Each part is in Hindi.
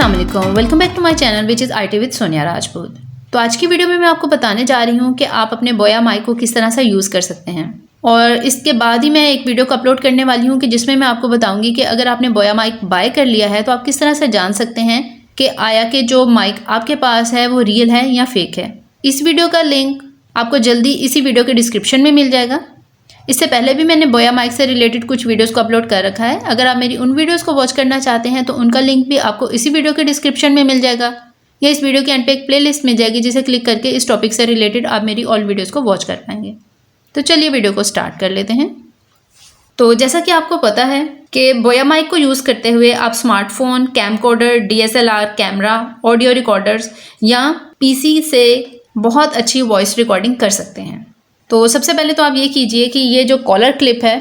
अस्सलाम वालेकुम, welcome back to my channel which is IT with Sonia Rajput. तो आज की वीडियो में मैं आपको बताने जा रही हूँ कि आप अपने बोया माइक को किस तरह से यूज़ कर सकते हैं। और इसके बाद ही मैं एक वीडियो को अपलोड करने वाली हूँ कि जिसमें मैं आपको बताऊँगी कि अगर आपने बोया माइक बाय कर लिया है तो आप किस तरह से जान सकते हैं कि आया कि जो माइक आपके पास है वो रियल है या फेक है। इस वीडियो का लिंक आपको जल्दी इसी वीडियो के डिस्क्रिप्शन में मिल जाएगा। इससे पहले भी मैंने बोया माइक से रिलेटेड कुछ वीडियोस को अपलोड कर रखा है। अगर आप मेरी उन वीडियोस को वॉच करना चाहते हैं तो उनका लिंक भी आपको इसी वीडियो के डिस्क्रिप्शन में मिल जाएगा या इस वीडियो के एंड पे एक प्लेलिस्ट मिल जाएगी जिसे क्लिक करके इस टॉपिक से रिलेटेड आप मेरी ऑल वीडियोज़ को वॉच कर पाएंगे। तो चलिए वीडियो को स्टार्ट कर लेते हैं। तो जैसा कि आपको पता है कि बोया माइक को यूज़ करते हुए आप smartphone, camcorder, DSLR camera, audio recorders या PC से बहुत अच्छी वॉइस रिकॉर्डिंग कर सकते हैं। तो सबसे पहले तो आप ये कीजिए कि ये जो कॉलर क्लिप है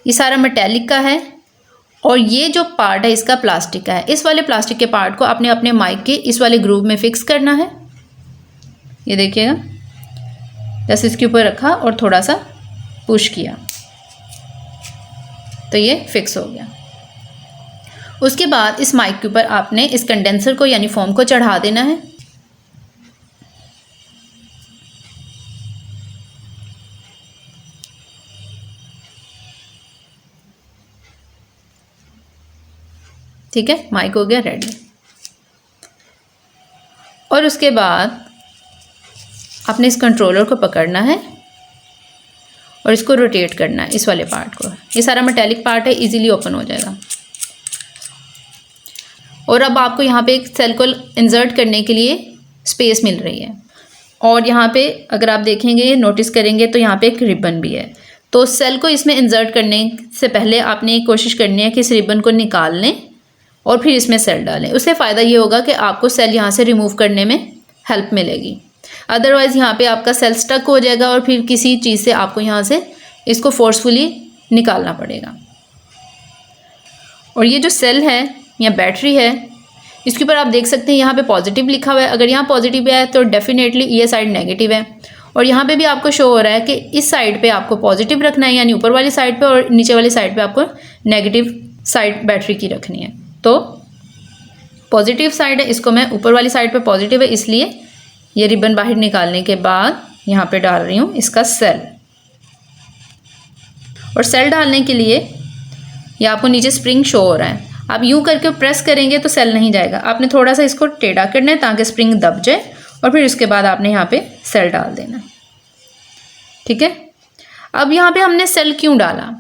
ये सारा मेटेलिक का है और ये जो पार्ट है इसका प्लास्टिक का है। इस वाले प्लास्टिक के पार्ट को आपने अपने माइक के इस वाले ग्रूव में फिक्स करना है। ये देखिएगा, जैसे इसके ऊपर रखा और थोड़ा सा पुश किया तो ये फिक्स हो गया। उसके बाद इस माइक के ऊपर आपने इस कंडेंसर को यानी फोम को चढ़ा देना है। ठीक है, माइक हो गया रेडी। और उसके बाद आपने इस कंट्रोलर को पकड़ना है और इसको रोटेट करना है, इस वाले पार्ट को। ये सारा मेटेलिक पार्ट है, इजीली ओपन हो जाएगा। और अब आपको यहाँ पे एक सेल को इंसर्ट करने के लिए स्पेस मिल रही है। और यहाँ पे अगर आप देखेंगे, नोटिस करेंगे तो यहाँ पे एक रिबन भी है। तो सेल को इसमें इंसर्ट करने से पहले आपने कोशिश करनी है कि इस रिबन को निकाल लें और फिर इसमें सेल डालें। उससे फ़ायदा ये होगा कि आपको सेल यहाँ से रिमूव करने में हेल्प मिलेगी। अदरवाइज़ यहाँ पे आपका सेल स्टक हो जाएगा और फिर किसी चीज़ से आपको यहाँ से इसको फोर्सफुली निकालना पड़ेगा। और ये जो सेल है या बैटरी है, इसके ऊपर आप देख सकते हैं यहाँ पे पॉजिटिव लिखा हुआ है। अगर यहाँ पॉजिटिव है तो डेफिनेटली ये साइड नेगेटिव है। और यहाँ पे भी आपको शो हो रहा है कि इस साइड पे आपको पॉजिटिव रखना है, यानी ऊपर वाली साइड पे, और नीचे वाली साइड पे आपको नेगेटिव साइड बैटरी की रखनी है। तो पॉजिटिव साइड है, इसको मैं ऊपर वाली साइड पे पॉजिटिव है, इसलिए ये रिबन बाहर निकालने के बाद यहाँ पे डाल रही हूँ इसका सेल। और सेल डालने के लिए ये आपको नीचे स्प्रिंग शो हो रहा है। आप यूँ करके प्रेस करेंगे तो सेल नहीं जाएगा। आपने थोड़ा सा इसको टेढ़ा करना है ताकि स्प्रिंग दब जाए और फिर उसके बाद आपने यहाँ पे सेल डाल देना। ठीक है, अब यहाँ पे हमने सेल क्यों डाला?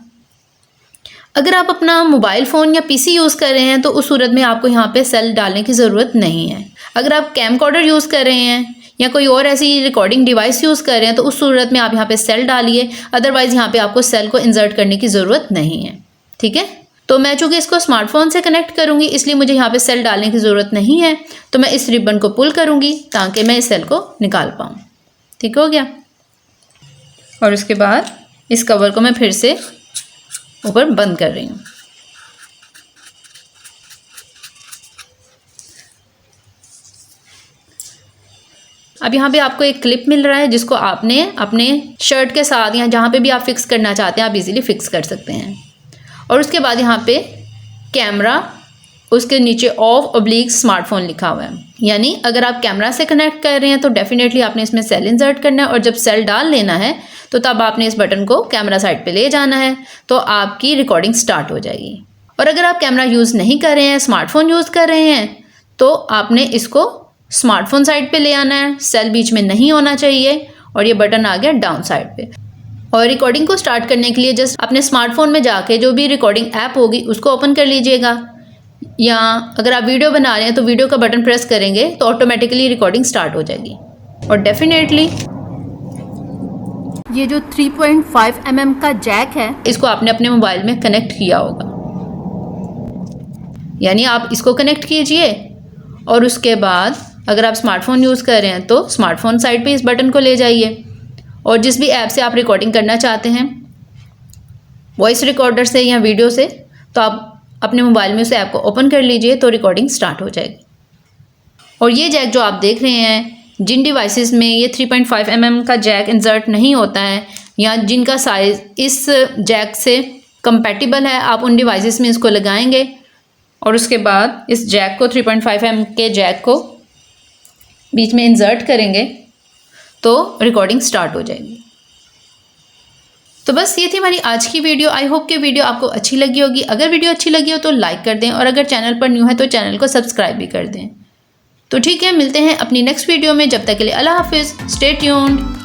अगर आप अपना मोबाइल फ़ोन या PC यूज़ कर रहे हैं तो उस सूरत में आपको यहाँ पे सेल डालने की ज़रूरत नहीं है। अगर आप कैमकॉर्डर यूज़ कर रहे हैं या कोई और ऐसी रिकॉर्डिंग डिवाइस यूज़ कर रहे हैं तो उस सूरत में आप यहाँ पे सेल डालिए। अदरवाइज़ यहाँ पे आपको सेल को इंसर्ट करने की ज़रूरत नहीं है। ठीक है, तो मैं चूँकि इसको स्मार्टफोन से कनेक्ट करूँगी इसलिए मुझे यहाँ पर सेल डालने की ज़रूरत नहीं है। तो मैं इस रिबन को पुल करूँगी ताकि मैं इस सेल को निकाल पाऊँ। ठीक हो गया। और उसके बाद इस कवर को मैं फिर से ऊपर बंद कर रही हूँ। अब यहाँ पे आपको एक क्लिप मिल रहा है जिसको आपने अपने शर्ट के साथ या जहाँ पे भी आप फिक्स करना चाहते हैं आप इजीली फिक्स कर सकते हैं। और उसके बाद यहाँ पे कैमरा, उसके नीचे ऑफ/ स्मार्टफोन लिखा हुआ है। यानी अगर आप कैमरा से कनेक्ट कर रहे हैं तो डेफिनेटली आपने इसमें सेल इंसर्ट करना है और जब सेल डाल लेना है तो तब आपने इस बटन को कैमरा साइड पे ले जाना है तो आपकी रिकॉर्डिंग स्टार्ट हो जाएगी। और अगर आप कैमरा यूज़ नहीं कर रहे हैं, स्मार्टफोन यूज़ कर रहे हैं, तो आपने इसको स्मार्टफोन साइड पे ले आना है। सेल बीच में नहीं होना चाहिए और ये बटन आ गया डाउन साइड पे। और रिकॉर्डिंग को स्टार्ट करने के लिए जस्ट अपने स्मार्टफोन में जाके जो भी रिकॉर्डिंग ऐप होगी उसको ओपन कर लीजिएगा, या अगर आप वीडियो बना रहे हैं तो वीडियो का बटन प्रेस करेंगे तो ऑटोमेटिकली रिकॉर्डिंग स्टार्ट हो जाएगी। और डेफिनेटली ये जो 3.5 mm का जैक है इसको आपने अपने मोबाइल में कनेक्ट किया होगा, यानी आप इसको कनेक्ट कीजिए। और उसके बाद अगर आप स्मार्टफोन यूज़ कर रहे हैं तो स्मार्टफोन साइड पे इस बटन को ले जाइए और जिस भी ऐप से आप रिकॉर्डिंग करना चाहते हैं, वॉइस रिकॉर्डर से या वीडियो से, तो आप अपने मोबाइल में उस ऐप को ओपन कर लीजिए तो रिकॉर्डिंग स्टार्ट हो जाएगी। और ये जैक जो आप देख रहे हैं, जिन डिवाइसेस में ये 3.5 mm का जैक इंसर्ट नहीं होता है या जिनका साइज़ इस जैक से कंपैटिबल है, आप उन डिवाइसेस में इसको लगाएंगे और उसके बाद इस जैक को 3.5 mm के जैक को बीच में इंसर्ट करेंगे तो रिकॉर्डिंग स्टार्ट हो जाएगी। तो बस ये थी हमारी आज की वीडियो। आई होप कि वीडियो आपको अच्छी लगी होगी। अगर वीडियो अच्छी लगी हो तो लाइक कर दें और अगर चैनल पर न्यू है तो चैनल को सब्सक्राइब भी कर दें। तो ठीक है, मिलते हैं अपनी नेक्स्ट वीडियो में। जब तक के लिए अल्लाह हाफिज़, स्टे ट्यून्ड।